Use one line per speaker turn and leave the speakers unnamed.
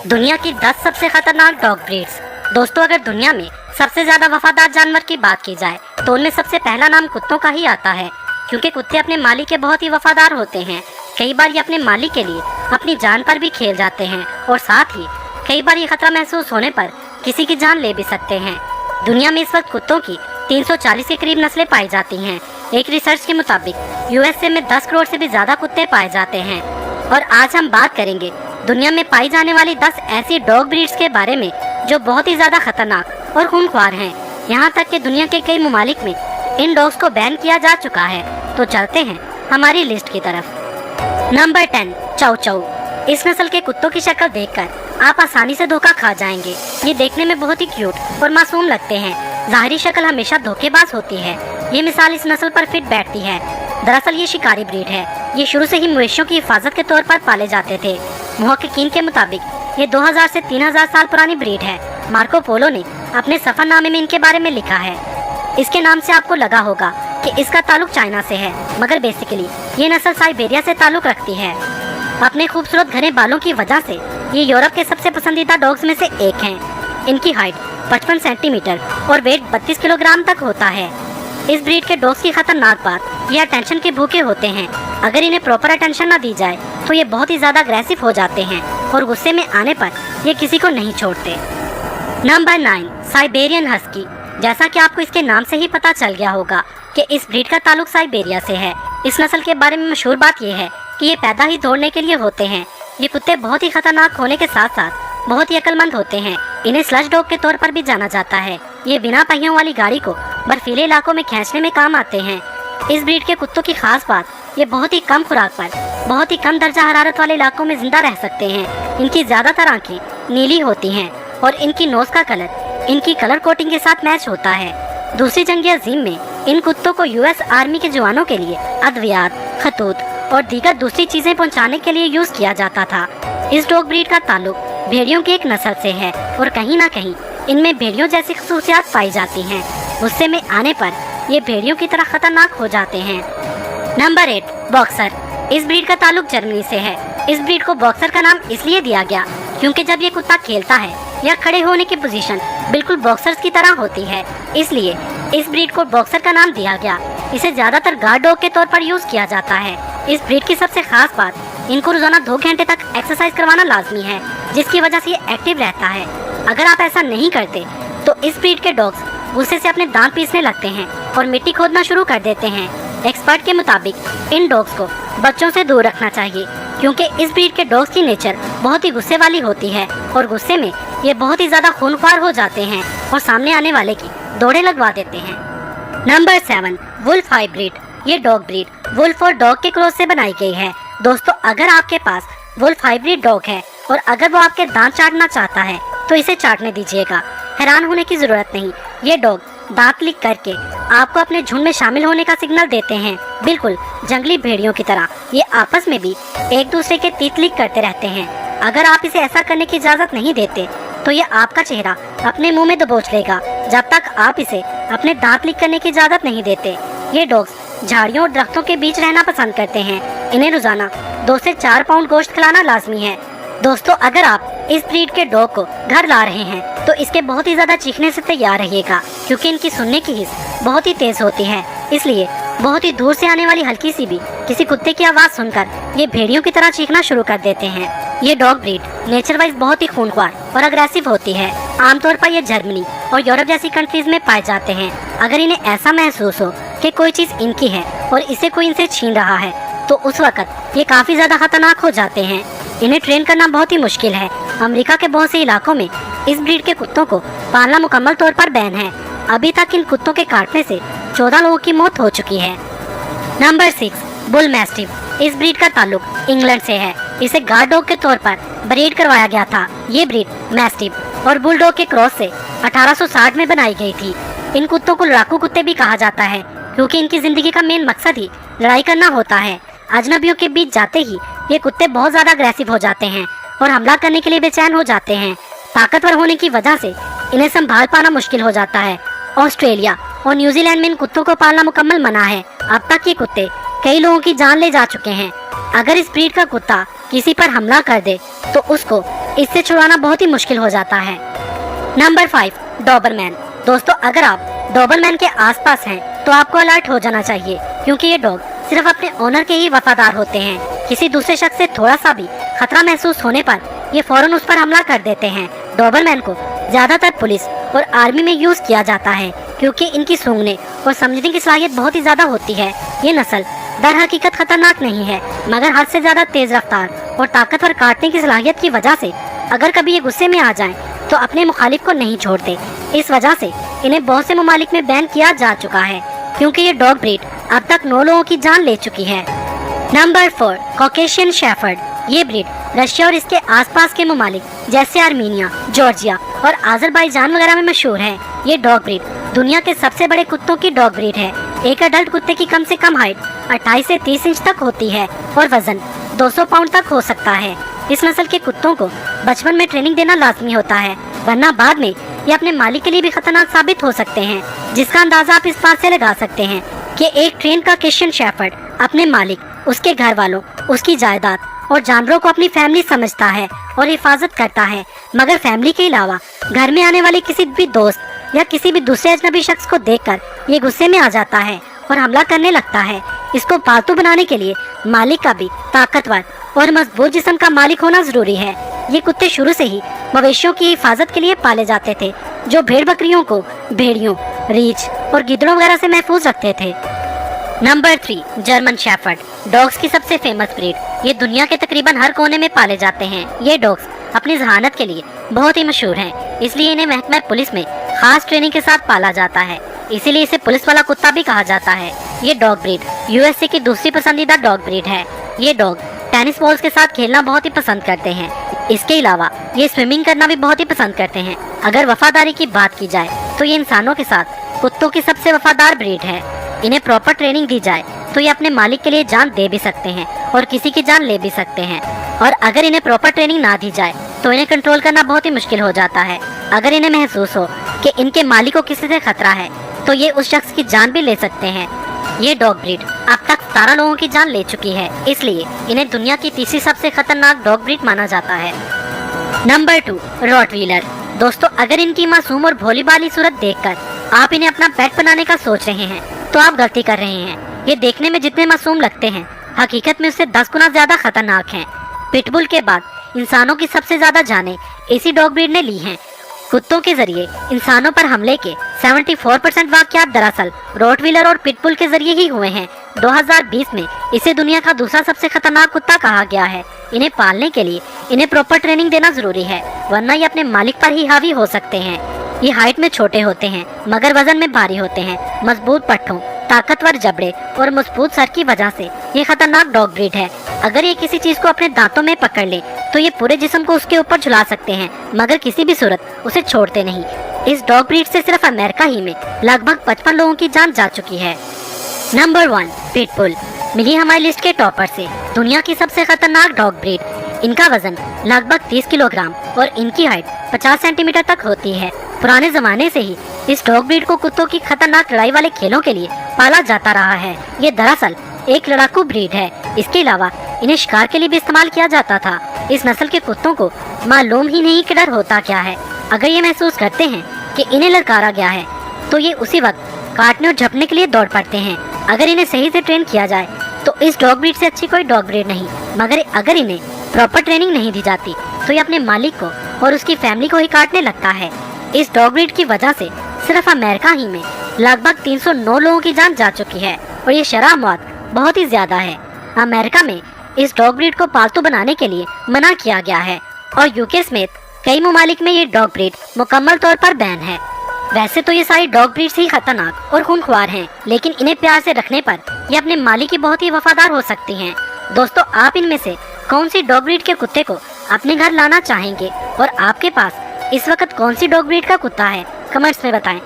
दुनिया की 10 सबसे खतरनाक डॉग ब्रीड्स। दोस्तों, अगर दुनिया में सबसे ज्यादा वफादार जानवर की बात की जाए तो उनमें सबसे पहला नाम कुत्तों का ही आता है, क्योंकि कुत्ते अपने मालिक के बहुत ही वफादार होते हैं। कई बार ये अपने मालिक के लिए अपनी जान पर भी खेल जाते हैं और साथ ही कई बार ये खतरा महसूस होने पर किसी की जान ले भी सकते हैं। दुनिया में इस वक्त कुत्तों की 340 के करीब नस्लें पाई जाती हैं। एक रिसर्च के मुताबिक यूएसए में 10 करोड़ से भी ज्यादा कुत्ते पाए जाते हैं। और आज हम बात करेंगे दुनिया में पाई जाने वाली 10 ऐसी डॉग ब्रीड्स के बारे में जो बहुत ही ज्यादा खतरनाक और खूंखार हैं। यहाँ तक कि दुनिया के कई ममालिक में इन डॉग्स को बैन किया जा चुका है। तो चलते हैं हमारी लिस्ट की तरफ। नंबर 10, चाउ चाउ। इस नस्ल के कुत्तों की शक्ल देखकर आप आसानी से धोखा खा जाएंगे। ये देखने में बहुत ही क्यूट और मासूम लगते हैं। ज़ाहिरी शक्ल हमेशा धोखेबाज होती है। ये मिसाल इस नस्ल पर फिट बैठती है। दरअसल ये शिकारी ब्रीड है। ये शुरू से ही मवेशियों की हिफाजत के तौर पर पाले जाते थे। मुहक्किकीन के मुताबिक ये 2000 से 3000 साल पुरानी ब्रीड है। मार्को पोलो ने अपने सफरनामे में इनके बारे में लिखा है। इसके नाम से आपको लगा होगा कि इसका ताल्लुक चाइना से है, मगर बेसिकली ये नस्ल साइबेरिया से ताल्लुक रखती है। अपने खूबसूरत घने बालों की वजह से ये यूरोप के सबसे पसंदीदा डॉग्स में से एक हैं। इनकी हाइट 55 सेंटीमीटर और वेट 32 किलोग्राम तक होता है। इस ब्रीड के डॉग्स की खतरनाक बात, ये अटेंशन के भूखे होते हैं। अगर इन्हें प्रॉपर अटेंशन न दी जाए तो ये बहुत ही ज्यादा अग्रेसिव हो जाते हैं और गुस्से में आने पर ये किसी को नहीं छोड़ते। Number 9, Siberian husky. जैसा कि आपको इसके नाम से ही पता चल गया होगा कि इस ब्रीड का ताल्लुक साइबेरिया से है। इस नस्ल के बारे में मशहूर बात यह है कि ये पैदा ही दौड़ने के लिए होते हैं। ये कुत्ते बहुत ही खतरनाक होने के साथ साथ बहुत ही अक्लमंद होते हैं। इन्हें स्लज डॉग के तौर पर भी जाना जाता है। ये बिना पहियों वाली गाड़ी को बर्फीले इलाकों में खींचने में काम आते हैं। इस ब्रीड के कुत्तों की खास बात, ये बहुत ही कम खुराक पर बहुत ही कम दर्जा हरारत वाले इलाकों में जिंदा रह सकते हैं। इनकी ज्यादातर आंखें नीली होती हैं और इनकी नोज का कलर इनकी कलर कोटिंग के साथ मैच होता है। दूसरी जंग अजीम में इन कुत्तों को यूएस आर्मी के जवानों के लिए अद्वियात, खतूत और दीगर दूसरी चीजें पहुंचाने के लिए यूज किया जाता था। इस डॉग ब्रीड का ताल्लुक भेड़ियों की एक नस्ल से है और कहीं ना कहीं इनमें भेड़ियों जैसी खसूसियात पाई जाती हैं। गुस्से में आने पर ये भेड़ियों की तरह खतरनाक हो जाते हैं। Number 8, boxer. इस ब्रीड का ताल्लुक जर्मनी से है। इस ब्रीड को बॉक्सर का नाम इसलिए दिया गया क्योंकि जब ये कुत्ता खेलता है या खड़े होने की पोजीशन बिल्कुल बॉक्सर्स की तरह होती है, इसलिए इस ब्रीड को बॉक्सर का नाम दिया गया। इसे ज्यादातर गार्ड डॉग के तौर पर यूज किया जाता है। इस ब्रीड की सबसे खास बात, इनको रोजाना 2 घंटे तक एक्सरसाइज करवाना लाजमी है, जिसकी वजह से ये एक्टिव रहता है। अगर आप ऐसा नहीं करते तो इस ब्रीड के डॉग्स गुस्से से अपने दांत पीसने लगते हैं और मिट्टी खोदना शुरू कर देते हैं। एक्सपर्ट के मुताबिक इन डॉग्स को बच्चों से दूर रखना चाहिए, क्योंकि इस ब्रीड के डॉग्स की नेचर बहुत ही गुस्से वाली होती है और गुस्से में ये बहुत ही ज्यादा खूनख्वार हो जाते हैं और सामने आने वाले की दौड़े लगवा देते हैं। Number 7, wolf hybrid. ये डॉग ब्रीड वुल्फ और डॉग के क्रॉस से बनाई गई है। दोस्तों, अगर आपके पास वुल्फ हाइब्रिड डॉग है और अगर वो आपके दांत चाटना चाहता है तो इसे चाटने दीजिएगा। हैरान होने की जरूरत नहीं। ये डॉग दांत लिक करके आपको अपने झुंड में शामिल होने का सिग्नल देते हैं। बिल्कुल जंगली भेड़ियों की तरह ये आपस में भी एक दूसरे के तीत लिक करते रहते हैं। अगर आप इसे ऐसा करने की इजाजत नहीं देते तो ये आपका चेहरा अपने मुंह में दबोच लेगा जब तक आप इसे अपने दांत लिक करने की इजाजत नहीं देते। ये डॉग्स झाड़ियों और दरख्तों के बीच रहना पसंद करते हैं। इन्हें रोजाना 2 से 4 पाउंड गोश्त खिलाना लाजमी है। दोस्तों, अगर आप इस ब्रीड के डॉग को घर ला रहे हैं तो इसके बहुत ही ज्यादा चीखने से तैयार रहिएगा, क्योंकि इनकी सुनने की हिस्स बहुत ही तेज होती है। इसलिए बहुत ही दूर से आने वाली हल्की सी भी किसी कुत्ते की आवाज सुनकर ये भेड़ियों की तरह चीखना शुरू कर देते हैं। ये डॉग ब्रीड नेचर वाइज बहुत ही खूनख्वार और अग्रेसिव होती है। आमतौर पर ये जर्मनी और यूरोप जैसी कंट्रीज में पाए जाते हैं। अगर इन्हें ऐसा महसूस हो कि कोई चीज इनकी है और इसे कोई इनसे छीन रहा है तो उस वक्त ये काफी ज्यादा खतरनाक हो जाते हैं। इन्हें ट्रेन करना बहुत ही मुश्किल है। अमेरिका के बहुत से इलाकों में इस ब्रीड के कुत्तों को पालना मुकम्मल तौर पर बैन है। अभी तक इन कुत्तों के काटने से 14 लोगों की मौत हो चुकी है। Number 6, bull mastiff. इस ब्रीड का ताल्लुक इंग्लैंड से है। इसे गार्ड डॉग के तौर पर ब्रीड करवाया गया था। ये ब्रीड मैस्टिफ और बुलडॉग के क्रॉस से 1860 में बनाई गई थी। इन कुत्तों को लड़ाकू कुत्ते भी कहा जाता है, क्योंकि इनकी जिंदगी का मेन मकसद ही लड़ाई करना होता है। अजनबियों के बीच जाते ही ये कुत्ते बहुत ज्यादा अग्रेसिव हो जाते हैं और हमला करने के लिए बेचैन हो जाते हैं। ताकतवर होने की वजह से इन्हें संभाल पाना मुश्किल हो जाता है। ऑस्ट्रेलिया और न्यूजीलैंड में इन कुत्तों को पालना मुकम्मल मना है। अब तक ये कुत्ते कई लोगों की जान ले जा चुके हैं। अगर इस ब्रीड का कुत्ता किसी पर हमला कर दे तो उसको इससे छुड़ाना बहुत ही मुश्किल हो जाता है। Number 5, Doberman. दोस्तों, अगर आप डॉबरमैन के आसपास हैं तो आपको अलर्ट हो जाना चाहिए, क्योंकि ये डॉग सिर्फ अपने ओनर के ही वफादार होते हैं। किसी दूसरे शख्स से थोड़ा सा भी खतरा महसूस होने पर ये फौरन उस पर हमला कर देते हैं। डॉबरमैन को ज्यादातर पुलिस और आर्मी में यूज किया जाता है, क्योंकि इनकी सूंघने और समझने की सलाहियत बहुत ही ज्यादा होती है। ये नस्ल दर हकीकत खतरनाक नहीं है, मगर हद से ज्यादा तेज रफ्तार और ताकतवर काटने की सलाहियत की वजह से अगर कभी ये गुस्से में आ जाएं तो अपने मुखालिफ को नहीं छोड़ते। इस वजह से इन्हें बहुत से ममालिक में बैन किया जा चुका है, क्योंकि ये डॉग ब्रीड अब तक 9 लोगों की जान ले चुकी है। Number 4, Caucasian shepherd. ये ब्रीड रशिया और इसके आसपास के ममालिक जैसे आर्मीनिया, जॉर्जिया और अजरबैजान वगैरह में मशहूर है। ये डॉग ब्रीड दुनिया के सबसे बड़े कुत्तों की डॉग ब्रीड है। एक अडल्ट कुत्ते की कम से कम हाइट 28 से 30 इंच तक होती है और वजन 200 पाउंड तक हो सकता है। इस नस्ल के कुत्तों को बचपन में ट्रेनिंग देना लाजमी होता है, वरना बाद में ये अपने मालिक के लिए भी खतरनाक साबित हो सकते हैं, जिसका अंदाजा आप इस बात से लगा सकते हैं कि एक ट्रेन कॉकेशियन शेफर्ड अपने मालिक, उसके घर वालों, उसकी जायदाद और जानवरों को अपनी फैमिली समझता है और हिफाजत करता है, मगर फैमिली के अलावा घर में आने वाले किसी भी दोस्त या किसी भी दूसरे अजनबी शख्स को देखकर ये गुस्से में आ जाता है और हमला करने लगता है। इसको पालतू बनाने के लिए मालिक का भी ताकतवर और मजबूत जिस्म का मालिक होना जरूरी है। ये कुत्ते शुरू से ही मवेशियों की हिफाजत के लिए पाले जाते थे, जो भेड़ बकरियों को भेड़ियों, रीछ और गिद्धड़ों वगैरह से महफूज रखते थे। Number 3, German shepherd. डॉग्स की सबसे फेमस ब्रीड। ये दुनिया के तकरीबन हर कोने में पाले जाते हैं। ये डॉग्स अपनी जहानत के लिए बहुत ही मशहूर हैं, इसलिए इन्हें महकमा पुलिस में खास ट्रेनिंग के साथ पाला जाता है, इसीलिए इसे पुलिस वाला कुत्ता भी कहा जाता है। ये डॉग ब्रीड यूएसए की दूसरी पसंदीदा डॉग ब्रीड है। ये डॉग टेनिस बॉल्स के साथ खेलना बहुत ही पसंद करते हैं। इसके अलावा ये स्विमिंग करना भी बहुत ही पसंद करते हैं। अगर वफादारी की बात की जाए तो ये इंसानों के साथ कुत्तों की सबसे वफादार ब्रीड है। इन्हें प्रॉपर ट्रेनिंग दी जाए तो ये अपने मालिक के लिए जान दे भी सकते हैं और किसी की जान ले भी सकते हैं, और अगर इन्हें प्रॉपर ट्रेनिंग ना दी जाए तो इन्हें कंट्रोल करना बहुत ही मुश्किल हो जाता है। अगर इन्हें महसूस हो कि इनके मालिक को किसी से खतरा है तो ये उस शख्स की जान भी ले सकते हैं। ये डॉग ब्रीड अब तक 17 लोगों की जान ले चुकी है, इसलिए इन्हें दुनिया की तीसरी सबसे खतरनाक डॉग ब्रीड माना जाता है। Number 2, Rottweiler. दोस्तों, अगर इनकी मासूम और भोली भाली सूरत देखकर आप इन्हें अपना पेट बनाने का सोच रहे हैं तो आप गलती कर रहे हैं। ये देखने में जितने मासूम लगते हैं, हकीकत में उससे 10 गुना ज्यादा खतरनाक हैं। पिटबुल के बाद इंसानों की सबसे ज्यादा जानें इसी डॉग ब्रीड ने ली हैं। कुत्तों के जरिए इंसानों पर हमले के 74% वाकयात दरअसल रॉटवीलर और पिटबुल के जरिए ही हुए हैं। 2020 में इसे दुनिया का दूसरा सबसे खतरनाक कुत्ता कहा गया है। इन्हें पालने के लिए इन्हें प्रॉपर ट्रेनिंग देना जरूरी है, वरना ये अपने मालिक पर ही हावी हो सकते हैं। ये हाइट में छोटे होते हैं मगर वजन में भारी होते हैं। मजबूत पट्ठों, ताकतवर जबड़े और मजबूत सर की वजह से ये खतरनाक डॉग ब्रीड है। अगर ये किसी चीज को अपने दांतों में पकड़ ले तो ये पूरे जिस्म को उसके ऊपर झुला सकते हैं, मगर किसी भी सूरत उसे छोड़ते नहीं। इस डॉग ब्रीड से सिर्फ अमेरिका ही में लगभग 55 लोगों की जान जा चुकी है। Number 1, pitbull. मिली हमारी लिस्ट के टॉपर से दुनिया की सबसे खतरनाक डॉग ब्रीड। इनका वजन लगभग 30 किलोग्राम और इनकी हाइट 50 सेंटीमीटर तक होती है। पुराने जमाने से ही इस डॉग ब्रीड को कुत्तों की खतरनाक लड़ाई वाले खेलों के लिए पाला जाता रहा है। ये दरअसल एक लड़ाकू ब्रीड है। इसके अलावा इन्हें शिकार के लिए भी इस्तेमाल किया जाता था। इस नस्ल के कुत्तों को मालूम ही नहीं कि डर होता क्या है। अगर ये महसूस करते हैं कि इन्हें ललकारा गया है तो ये उसी वक्त काटने और झपटने के लिए दौड़ पड़ते हैं। अगर इन्हें सही से ट्रेन किया जाए तो इस डॉग ब्रीड से अच्छी कोई डॉग ब्रीड नहीं, मगर अगर इन्हें प्रॉपर ट्रेनिंग नहीं दी जाती तो ये अपने मालिक को और उसकी फैमिली को ही काटने लगता है। इस डॉग ब्रीड की वजह से सिर्फ अमेरिका ही में लगभग 309 लोगों की जान जा चुकी है और ये शरह मौत बहुत ही ज्यादा है। अमेरिका में इस डॉग ब्रीड को पालतू बनाने के लिए मना किया गया है और यूके समेत कई ममालिक में ये डॉग ब्रीड मुकम्मल तौर पर बैन है। वैसे तो ये सारी डॉग ब्रीड्स ही खतरनाक और खूंखार हैं, लेकिन इन्हें प्यार से रखने पर ये अपने मालिक की बहुत ही वफादार हो सकती हैं। दोस्तों, आप इनमें से कौन सी डॉग ब्रीड के कुत्ते को अपने घर लाना चाहेंगे और आपके पास इस वक्त कौन सी डॉग ब्रीड का कुत्ता है? कमेंट्स में बताएं।